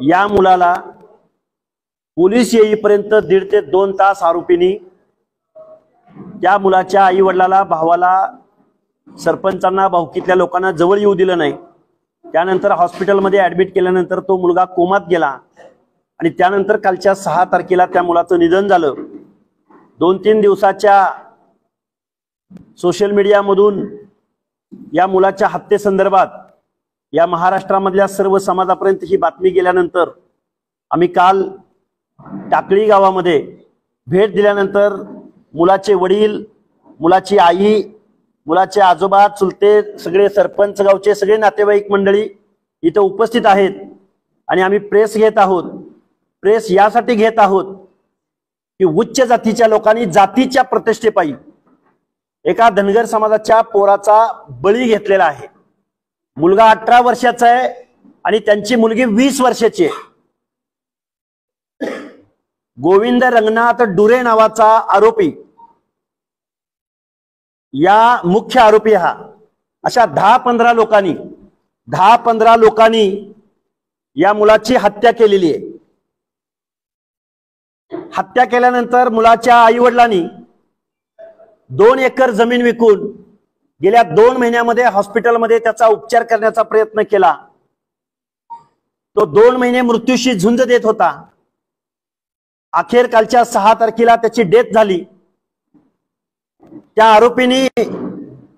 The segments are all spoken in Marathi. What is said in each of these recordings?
या मुलाला पोलीस येईपर्यंत 1.5 ते 2 तास आरोपींनी त्या मुलाच्या आई वडिलाला, भावाला, सरपंचांना, भाऊकीतल्या लोकांना जवळ येऊ दिलं नाही। त्यानंतर हॉस्पिटलमध्ये ऍडमिट केल्यानंतर तो मुलगा कोमात गेला आणि त्यानंतर कालच्या 6 तारखेला त्या मुलाचं निधन झालं। 2-3 दिवसाच्या सोशल मीडियामधून या मुलाच्या हत्येसंदर्भात या महाराष्ट्रामधल्या सर्व समाजापर्यंत ही बातमी गेल्यानंतर आम्ही काल टाकळी गावामध्ये भेट दिल्यानंतर मुलाचे वडील, मुलाची आई, मुलाचे आजोबा, चुलते, सगळे सरपंच, गावचे सगळे नातेवाईक मंडळी इथं उपस्थित आहेत आणि आम्ही प्रेस घेत आहोत। प्रेस यासाठी घेत आहोत की उच्च जातीच्या लोकांनी जातीच्या प्रतिष्ठेपायी एका धनगर समाजाच्या पोराचा बळी घेतलेला आहे। मुलगा 18 वर्षाचा आहे आणि त्यांची मुलगी 20 वर्षाची आहे। गोविंद रंगनाथ डुरे नावाचा आरोपी, या मुख्य आरोपी हा अशा 10-15 लोकांनी या मुलाची हत्या केलेली आहे। हत्या केल्यानंतर मुलाच्या आई वडिलांनी 2 एकर जमीन विकून गेल्या 2 महिन्यामध्ये हॉस्पिटलमध्ये त्याचा उपचार करण्याचा प्रयत्न केला। तो 2 महिने मृत्यूशी झुंज देत होता। अखेर कालच्या 6 तारखेला त्याची डेथ झाली। त्या आरोपींनी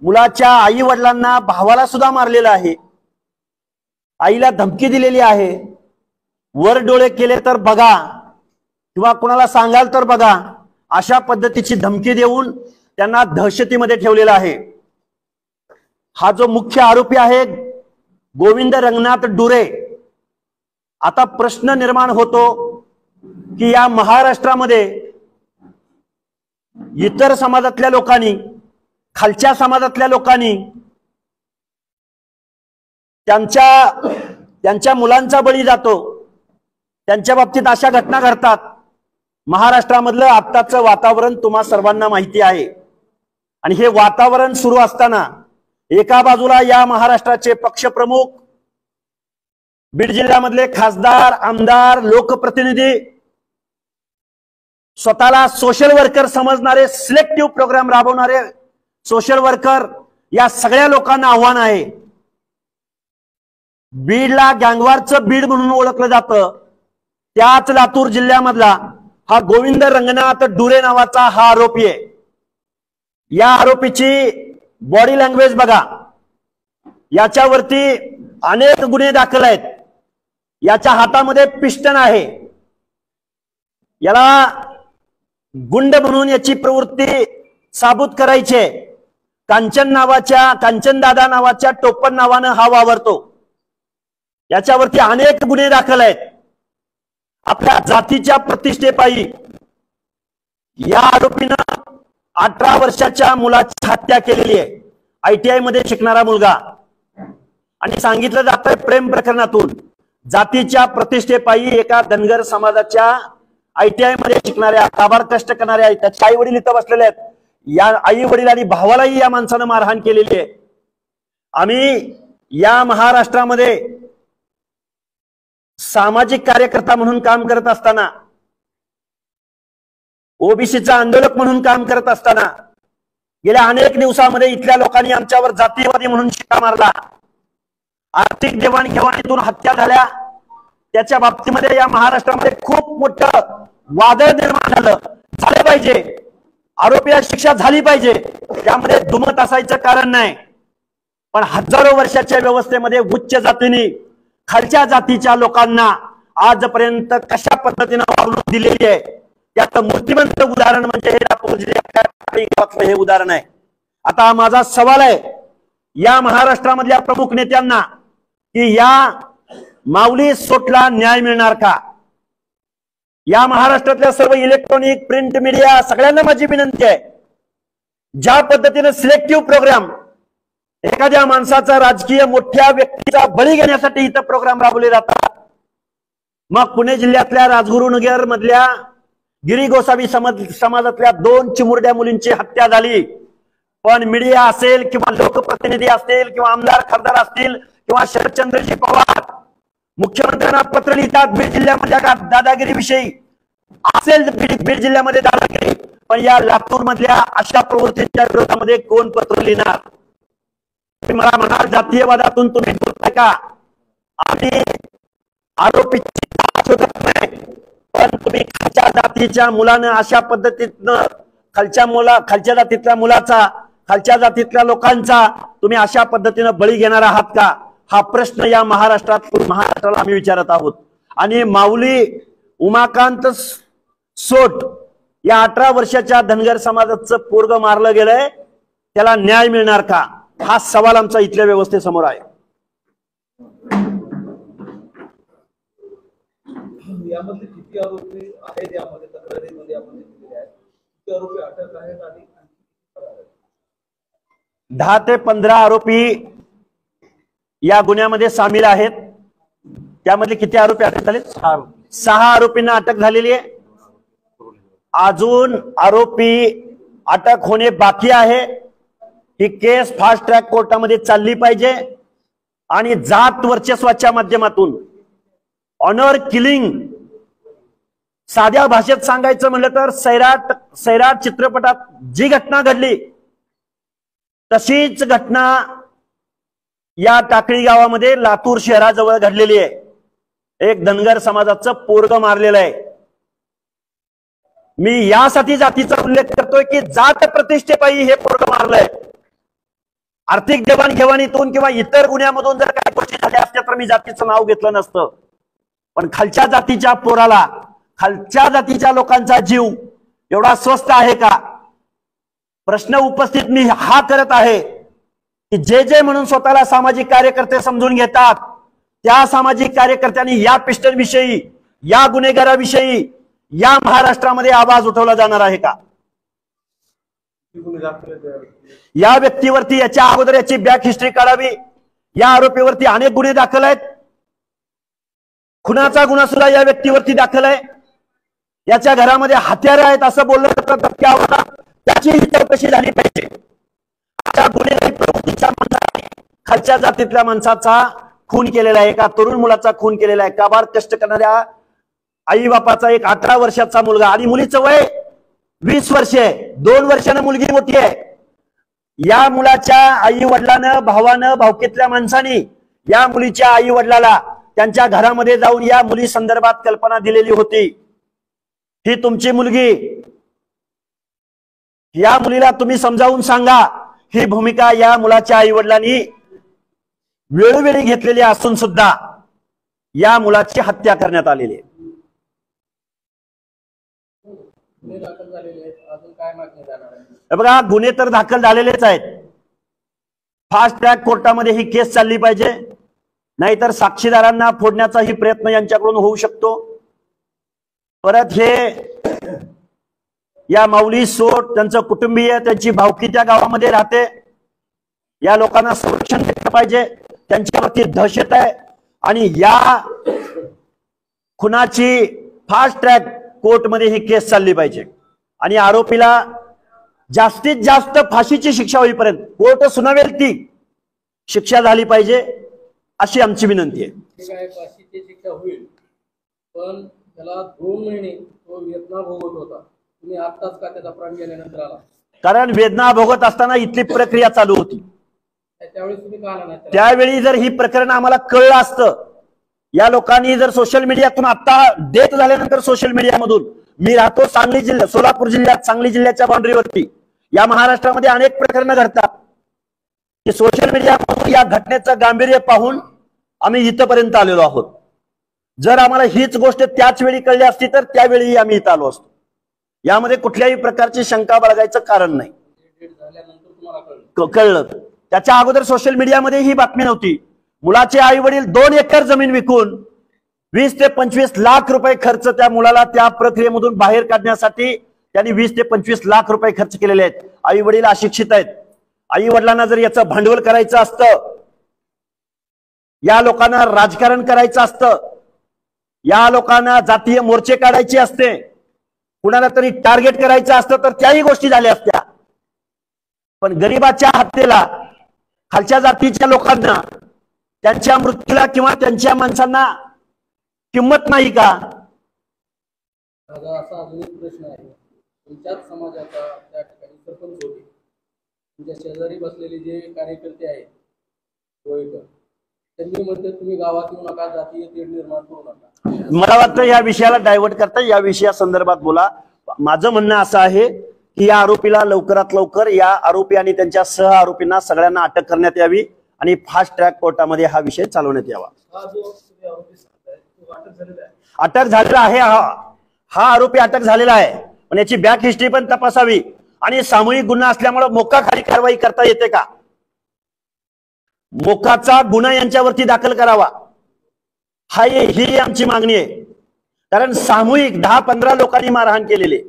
मुलाच्या आई वडिलांना, भावाला सुद्धा मारलेलं आहे। आईला धमकी दिलेली आहे, वर डोळे केले तर बघा किंवा कोणाला सांगाल तर बघा, अशा पद्धतीची धमकी देऊन त्यांना दहशतीमध्ये ठेवलेला आहे। हा जो मुख्य आरोपी आहे गोविंद रंगनाथ डुरे, आता प्रश्न निर्माण होतो की या महाराष्ट्रामध्ये इतर समाजातल्या लोकांनी, खालच्या समाजातल्या लोकांनी त्यांच्या मुलांचा बळी जातो, त्यांच्या बाबतीत अशा घटना घडतात। महाराष्ट्रामधलं आत्ताचं वातावरण तुम्हा सर्वांना माहिती आहे आणि हे वातावरण सुरू असताना एका बाजूला या महाराष्ट्राचे पक्षप्रमुख, बीड जिल्ह्यामधले खासदार, आमदार, लोकप्रतिनिधी, स्वतःला सोशल वर्कर समजणारे, सिलेक्टिव्ह प्रोग्राम राबवणारे सोशल वर्कर, या सगळ्या लोकांना आव्हान आहे। बीडला गँगवॉरचं बीड म्हणून ओळखलं जातं, त्याच लातूर जिल्ह्यामधला हा गोविंद रंगनाथ डुरे नावाचा हा आरोपी आहे। या आरोपीची बॉडी लँग्वेज बघा, याच्यावरती अनेक गुन्हे दाखल आहेत। याच्या हातामध्ये पिस्टन आहे। याला गुंड म्हणून याची प्रवृत्ती साबूत करायची आहे। कांचन दादा नावाच्या टोपण नावानं हा वावरतो। याच्यावरती अनेक गुन्हे दाखल आहेत। आपल्या जातीच्या प्रतिष्ठेपायी या आरोपीनं 18 वर्षाच्या मुलाची हत्या केलेली आहे। ITI मध्ये शिकणारा मुलगा, आणि सांगितलं जातंय प्रेम प्रकरणातून जातीच्या प्रतिष्ठेपायी एका धनगर समाजाच्या ITI मध्ये शिकणाऱ्या, काबार कष्ट करणाऱ्या, त्याचे आई वडील इथं बसलेले आहेत, या आई वडील आणि भावालाही या माणसानं मारहाण केलेली आहे। आम्ही या महाराष्ट्रामध्ये सामाजिक कार्यकर्ता म्हणून काम करत असताना, ओबीसीचा आंदोलक म्हणून काम करत असताना गेल्या अनेक दिवसांमध्ये इथल्या लोकांनी आमच्यावर जातीयवादी म्हणून शिक्का मारला। आर्थिक देवाणघेवाणीतून हत्या झाल्या, त्याच्या बाबतीमध्ये या महाराष्ट्रामध्ये खूप मोठं वादळ निर्माण झालं पाहिजे। आरोपीला शिक्षा झाली पाहिजे, त्यामध्ये दुमत असायचं कारण नाही। पण हजारो वर्षाच्या व्यवस्थेमध्ये उच्च जातीने खालच्या जातीच्या लोकांना आजपर्यंत कशा पद्धतीने वागणूक दिलेली आहे, त्याचं मूर्तिमंत उदाहरण म्हणजे हे लातूर जिल्ह्यातलं हे उदाहरण आहे। आता माझा सवाल आहे या महाराष्ट्रामधल्या प्रमुख नेत्यांना की या माऊली सोटला न्याय मिळणार का? या महाराष्ट्रातल्या सर्व इलेक्ट्रॉनिक, प्रिंट मीडिया सगळ्यांना माझी विनंती आहे, ज्या पद्धतीने सिलेक्टिव्ह प्रोग्राम एखाद्या माणसाचा, राजकीय मोठ्या व्यक्तीचा बळी घेण्यासाठी इथं प्रोग्राम राबवले जातात, मग पुणे जिल्ह्यातल्या राजगुरुनगर मधल्या गिरी गोसावी समाजातल्या 2 चिमुरड्या मुलींची हत्या झाली, पण मीडिया असेल किंवा लोकप्रतिनिधी असतील किंवा आमदार खासदार असतील किंवा शरदचंद्रजी पवार मुख्यमंत्र्यांना पत्र लिहितात बीड जिल्ह्यामध्ये दादागिरीविषयी असेल, बीड जिल्ह्यामध्ये दादागिरी, पण या लातूर मधल्या अशा प्रवृत्तीच्या विरोधामध्ये कोण पत्र लिहिणार? तुम्ही मला म्हणाल जातीयवादातून तुम्ही बोलताय का? आणि आरोपीची शोधत नाही, पण तुम्ही खालच्या जातीच्या मुलानं अशा पद्धतीनं खालच्या जातीतल्या मुलाचा, खालच्या जातीतल्या लोकांचा तुम्ही अशा पद्धतीनं बळी घेणार आहात का? हा प्रश्न या महाराष्ट्राला आम्ही विचारत आहोत. आणि माऊली उमाकांत सोट या 18 वर्षाच्या धनगर समाजाचं पोरग मारलं गेलंय, त्याला न्याय मिळणार का? हा सवाल आमचा इथल्या व्यवस्थेसमोर आहे. यामध्ये किती आरोपी आहेत? यामध्ये तक्रारीमध्ये आपण दिलेले आहेत, किती आरोपी अटक आहेत आणि 10 ते 15 आरोपी या गुन्ह्यामध्ये सामील आहेत. त्यामध्ये किती आरोपी अटक झाले? 6 आरोपींना अटक झालेली आहे. अजून आरोपी अटक होणे बाकी आहे. ही केस फास्ट ट्रॅक कोर्टामध्ये चालली पाहिजे आणि जात वर्चस्वाच्या माध्यमातून ऑनर किलिंग, साध्या भाषेत सांगायचं म्हणलं तर सैराट चित्रपटात जी घटना घडली तशीच घटना या टाकळी गावामध्ये लातूर शहराजवळ घडलेली आहे. एक धनगर समाजाचं पोरग मारलेलं आहे. मी यासाठी जातीचा उल्लेख करतोय की जात प्रतिष्ठेपायी हे पोरग मारलंय. आर्थिक देवाणघेवाणीतून किंवा इतर गुन्ह्यामधून जर काही गोष्टी झाल्या असत्या तर मी जातीचं नाव घेतलं नसतं. पण खालच्या जातीच्या पोराला, खालच्या जातीच्या लोकांचा जीव एवढा स्वस्त आहे का? प्रश्न उपस्थित मी हा करत आहे की जे म्हणून स्वतःला सामाजिक कार्यकर्ते समजून घेतात त्या सामाजिक कार्यकर्त्यांनी या पिस्टनविषयी, या गुन्हेगाराविषयी या महाराष्ट्रामध्ये आवाज उठवला जाणार आहे का? या व्यक्तीवरती याच्या अगोदर याची बॅक हिस्ट्री काढावी. या आरोपीवरती अनेक गुन्हे दाखल आहेत. खुनाचा गुन्हा सुद्धा या व्यक्तीवरती दाखल आहे. याच्या घरामध्ये हत्यारे आहेत असं बोललं जातं धक्क्यावर. त्याचीही चौकशी झाली पाहिजे. अशा गुन्हेगारी प्रवृत्तीच्या माणसाने खालच्या जातीतल्या माणसाचा खून केलेला आहे, एका तरुण मुलाचा खून केलेला आहे. काबाड कष्ट करणाऱ्या आई बापाचा एक 18 वर्षाचा मुलगा आणि मुलीचं वय 20 वर्षे आहे. 2 वर्षानं मुलगी मोठी आहे. या मुलाच्या आई वडिलानं, भावानं, भावकीतल्या माणसाने या मुलीच्या आई वडिलाला त्यांच्या घरामध्ये जाऊन या मुली संदर्भात कल्पना दिलेली होती. ही तुमची मुलगी, या मुलीला तुम्ही समजावून सांगा. ही भूमिका या मुलाच्या आई वडिलांनी वेळोवेळी घेतलेली असून सुद्धा या मुलाची हत्या करण्यात आलेली आहे. बघा, गुन्हे तर दाखल झालेलेच आहेत. फास्ट ट्रॅक कोर्टामध्ये ही केस चालली पाहिजे, नाहीतर साक्षीदारांना फोडण्याचाही प्रयत्न यांच्याकडून होऊ शकतो. परत हे या माऊली सोट, त्यांचं कुटुंबीय, त्यांची भावकी त्या गावामध्ये राहते. या लोकांना संरक्षण दिलं पाहिजे. त्यांच्यावरती दहशत आहे आणि या खुनाची फास्ट ट्रॅक कोर्टमध्ये ही केस चालली पाहिजे आणि आरोपीला जास्तीत जास्त फाशीची शिक्षा होईपर्यंत कोर्ट सुनावेल ती शिक्षा झाली पाहिजे, अशी आमची विनंती आहे. फाशीची शिक्षा होईल, पण त्याला 2 महिने तो वेदना भोगत होता. तुम्ही आत्ताच का त्याचा प्राण गेल्यानंतर आला? कारण वेदना भोगत असताना इथली प्रक्रिया चालू होती. त्यावेळी जर ही प्रकरण आम्हाला कळलं असतं, या लोकांनी जर सोशल मीडियातून आता डेथ झाल्यानंतर सोशल मीडियामधून, मी राहतो सांगली जिल्हा, सोलापूर जिल्ह्यात, सांगली जिल्ह्याच्या बाउंड्रीवरती, या महाराष्ट्रामध्ये अनेक प्रकरणं घडतात की सोशल मीडियामधून या घटनेचं गांभीर्य पाहून आम्ही इथपर्यंत आलेलो आहोत. जर आम्हाला हीच गोष्ट त्याच वेळी कळली असती तर त्यावेळी आम्ही इथं आलो असतो. यामध्ये कुठल्याही प्रकारची शंका बाळगायचं कारण नाही. कळलं. त्याच्या अगोदर सोशल मीडियामध्ये ही बातमी नव्हती. मुलाचे आई वडील 2 एकर जमीन विकून 20 ते 25 लाख रुपये खर्च त्या मुलाला त्या प्रक्रियेमधून बाहेर काढण्यासाठी त्यांनी 20 ते 25 लाख रुपये खर्च केलेले आहेत. आई वडील अशिक्षित आहेत. आई वडिलांना जर याचं भांडवल करायचं असतं, या लोकांना राजकारण करायचं असतं, या लोकांना जातीय मोर्चे काढायचे असते, कुणाला तरी टार्गेट करायचं असतं तर त्याही गोष्टी झाल्या असत्या. पण गरिबाच्या हत्येला, खालच्या जातीच्या लोकांना, त्यांच्या मृत्यूला किंवा त्यांच्या माणसांना किंमत नाही का? माझा असा अजून एक प्रश्न आहे. तुमच्याच समाजाचा त्या ठिकाणी सरपंच होते, तुमच्या शेजारी बसलेले जे कार्यकर्ते आहेत गोयकर, त्यांनी म्हणते तुम्ही गावात येऊ नका, जातीय तेढ निर्माण करू नका. मला वाटतं या विषयाला डायव्हर्ट करता, या विषयासंदर्भात बोला. माझं म्हणणं असं आहे की या आरोपीला लवकरात लवकर, या आरोपी आणि त्यांच्या सह आरोपींना सगळ्यांना अटक करण्यात यावी आणि फास्ट ट्रॅक कोर्टामध्ये हा विषय चालवण्यात यावा. अटक झालेला आहे, हा आरोपी अटक झालेला आहे, पण याची बॅक हिस्ट्री पण तपासावी आणि सामूहिक गुन्हा असल्यामुळे मोक्काखाली कारवाई करता येते का? मोक्काचा गुन्हा यांच्यावरती दाखल करावा, ही आमची मागणी आहे. कारण सामूहिक 10-15 लोकांनी मारहाण केलेली,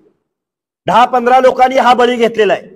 10-15 लोकांनी हा बळी घेतलेला आहे.